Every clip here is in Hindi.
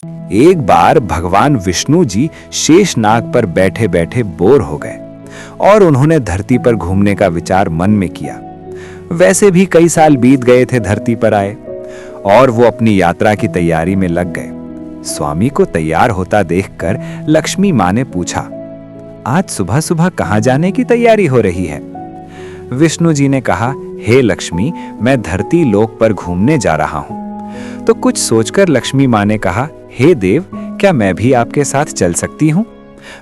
एक बार भगवान विष्णु जी शेषनाग पर बैठे बैठे बोर हो गए और उन्होंने धरती पर घूमने का विचार मन में किया। वैसे भी कई साल बीत गए थे धरती पर आए और वो अपनी यात्रा की तैयारी में लग गए। स्वामी को तैयार होता देखकर लक्ष्मी माँ ने पूछा, आज सुबह सुबह कहाँ जाने की तैयारी हो रही है? विष्णु जी ने कहा, हे लक्ष्मी, मैं धरती लोक पर घूमने जा रहा हूँ। तो कुछ सोचकर लक्ष्मी माँ ने कहा, हे देव, क्या मैं भी आपके साथ चल सकती हूँ?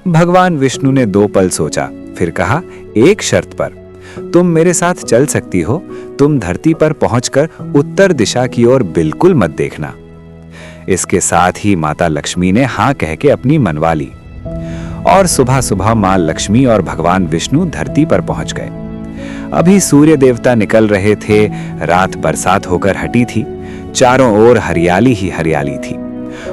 भगवान विष्णु ने 2 पल सोचा, फिर कहा, एक शर्त पर। तुम मेरे साथ चल सकती हो, तुम धरती पर पहुंचकर उत्तर दिशा की ओर बिल्कुल मत देखना। इसके साथ ही माता लक्ष्मी ने हाँ कह के अपनी मनवा ली और सुबह सुबह मां लक्ष्मी और भगवान विष्णु धरती पर पहुंच गए। अभी सूर्य देवता निकल रहे थे, रात बरसात होकर हटी थी, चारों ओर हरियाली ही हरियाली थी।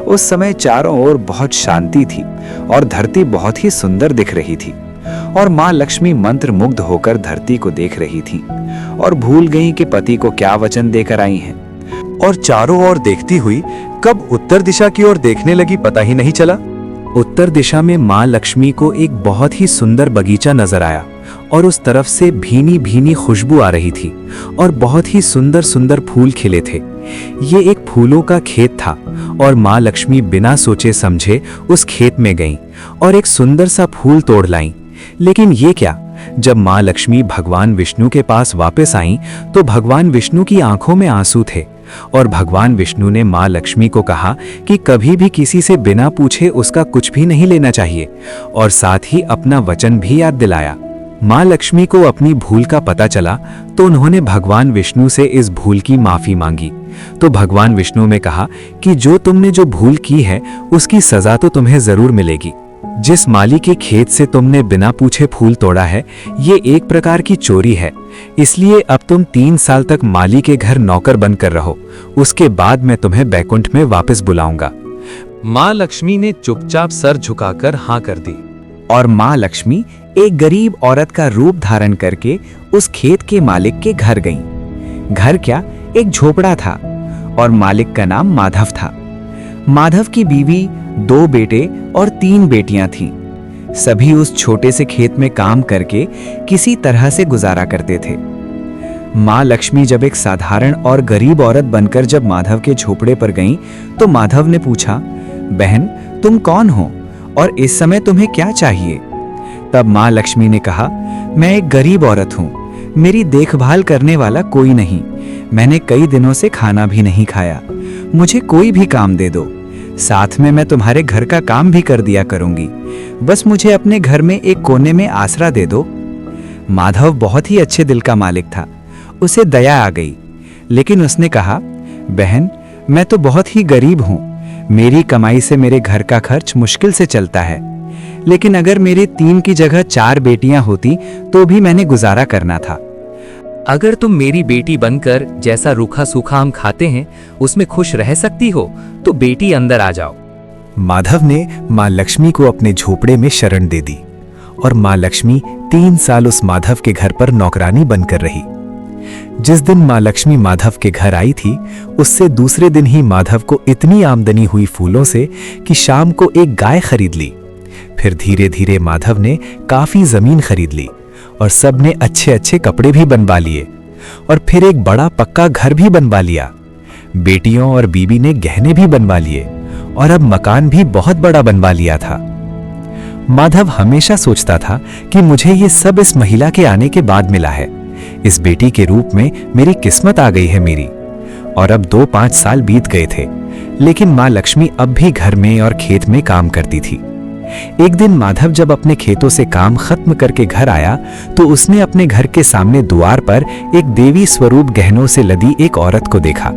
उस समय चारों ओर बहुत शांति थी और धरती बहुत ही सुंदर दिख रही थी और मां लक्ष्मी मंत्र मुग्ध होकर धरती को देख रही थी और भूल गईं कि पति को क्या वचन देकर आई हैं। और चारों ओर देखती हुई कब उत्तर दिशा की ओर देखने लगी पता ही नहीं चला। उत्तर दिशा में मां लक्ष्मी को एक बहुत ही सुंदर बगीचा नजर आया और उस तरफ से भीनी भीनी खुशबू आ रही थी और बहुत ही सुंदर सुंदर फूल खिले थे। ये एक फूलों का खेत था और मां लक्ष्मी बिना सोचे समझे उस खेत में गईं और एक सुंदर सा फूल तोड़ लाईं। लेकिन ये क्या, जब मां लक्ष्मी भगवान विष्णु के पास वापस आईं तो भगवान विष्णु की आंखों में आंसू थे और भगवान विष्णु ने मां लक्ष्मी को कहा कि कभी भी किसी से बिना पूछे उसका कुछ भी नहीं लेना चाहिए और साथ ही अपना वचन भी याद दिलाया। मां लक्ष्मी को अपनी भूल का पता चला तो उन्होंने भगवान विष्णु से इस भूल की माफी मांगी। तो भगवान विष्णु ने कहा कि जो भूल की है उसकी सजा तो तुम्हें जरूर मिलेगी। जिस माली के खेत से तुमने बिना पूछे फूल तोड़ा है, ये एक प्रकार की चोरी है, इसलिए अब तुम 3 साल तक माली के घर नौकर बनकर रहो, उसके बाद मैं तुम्हें बैकुंठ में वापस बुलाऊंगा। मां लक्ष्मी ने चुपचाप सर झुकाकर हाँ कर दी और मां लक्ष्मी एक गरीब औरत का रूप धारण करके उस खेत के मालिक के घर गईं। घर क्या, एक झोपड़ा था और मालिक का नाम माधव था। माधव की बीवी, 2 बेटे और 3 बेटियां थीं। सभी उस छोटे से खेत में काम करके किसी तरह से गुजारा करते थे। मां लक्ष्मी जब एक साधारण और गरीब औरत बनकर जब माधव के झोपड़े पर गईं तो माधव ने पूछा, बहन, तुम कौन हो और इस समय तुम्हें क्या चाहिए? तब मां लक्ष्मी ने कहा, मैं एक गरीब औरत हूँ, मेरी देखभाल करने वाला कोई नहीं, मैंने कई दिनों से खाना भी नहीं खाया, मुझे कोई भी काम दे दो, साथ में मैं तुम्हारे घर का काम भी कर दिया करूंगी, बस मुझे अपने घर में एक कोने में आसरा दे दो। माधव बहुत ही अच्छे दिल का मालिक था, उसे दया आ गई, लेकिन उसने कहा, बहन, मैं तो बहुत ही गरीब हूँ, मेरी कमाई से मेरे घर का खर्च मुश्किल से चलता है, लेकिन अगर मेरे 3 की जगह 4 बेटियां होती तो भी मैंने गुजारा करना था। अगर तुम मेरी बेटी बनकर जैसा रूखा सूखा हम खाते हैं उसमें खुश रह सकती हो तो बेटी अंदर आ जाओ। माधव ने मां लक्ष्मी को अपने झोपड़े में शरण दे दी और मां लक्ष्मी 3 साल उस माधव के घर पर नौकरानी बनकर रही। जिस दिन मां लक्ष्मी माधव के घर आई थी, उससे दूसरे दिन ही माधव को इतनी आमदनी हुई फूलों से कि शाम को एक गाय खरीद ली। फिर धीरे धीरे माधव ने काफी जमीन खरीद ली और सबने अच्छे अच्छे कपड़े भी बनवा लिए और फिर एक बड़ा पक्का घर भी बनवा लिया। बेटियों और बीबी ने गहने भी बनवा लिए और अब मकान भी बहुत बड़ा बनवा लिया था। माधव हमेशा सोचता था कि मुझे ये सब इस महिला के आने के बाद मिला है, इस बेटी के रूप में मेरी किस्मत आ गई है मेरी। और अब 2-5 साल बीत गए थे, लेकिन मां लक्ष्मी अब भी घर में और खेत में काम करती थी। एक दिन माधव जब अपने खेतों से काम खत्म करके घर आया तो उसने अपने घर के सामने द्वार पर एक देवी स्वरूप गहनों से लदी एक औरत को देखा।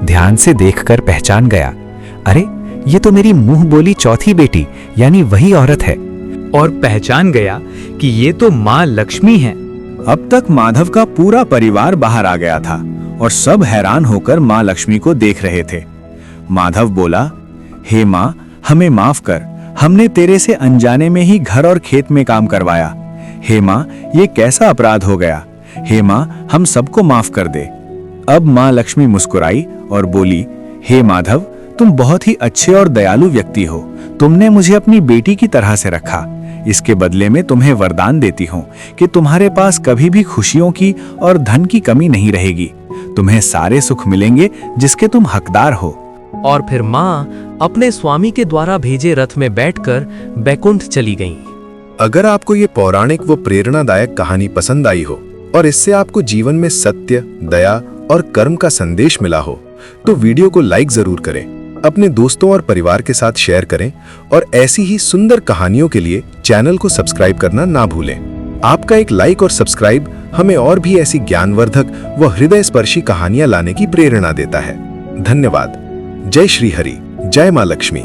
ध्यान से देखकर पहचान गया, अरे ये तो मेरी मुंह बोली चौथी बेटी यानी वही औरत है। और पहचान गया कि ये तो मां लक्ष्मी है। अब तक माधव का पूरा परिवार बाहर आ गया था और सब हैरान होकर मां लक्ष्मी को देख रहे थे। माधव बोला, हे मां, हमें माफ कर, हमने तेरे से अनजाने में ही घर और खेत में काम करवाया। हे मां, ये कैसा अपराध हो गया? हे मां, हम सबको माफ कर दे। अब मां लक्ष्मी मुस्कुराई और बोली, हे माधव, तुम बहुत ही अच्छे और दयालु व्यक्ति हो। तुमने मुझे अपनी बेटी की तरह से रखा। इसके बदले में तुम्हें वरदान देती हूँ कि तुम्हारे पास कभी भी खुशियों की और धन की कमी नहीं रहेगी। तुम्हें सारे सुख मिलेंगे जिसके तुम हकदार हो। और फिर माँ अपने स्वामी के द्वारा भेजे रथ में बैठकर बैकुंठ चली गईं। अगर आपको ये पौराणिक व प्रेरणादायक कहानी पसंद आई हो और इससे आपको जीवन में सत्य, दया और कर्म का संदेश मिला हो तो वीडियो को लाइक जरूर करें, अपने दोस्तों और परिवार के साथ शेयर करें और ऐसी ही सुंदर कहानियों के लिए चैनल को सब्सक्राइब करना ना भूलें। आपका एक लाइक और सब्सक्राइब हमें और भी ऐसी ज्ञानवर्धक व हृदय स्पर्शी कहानियां लाने की प्रेरणा देता है। धन्यवाद। जय श्री हरि, जय मां लक्ष्मी।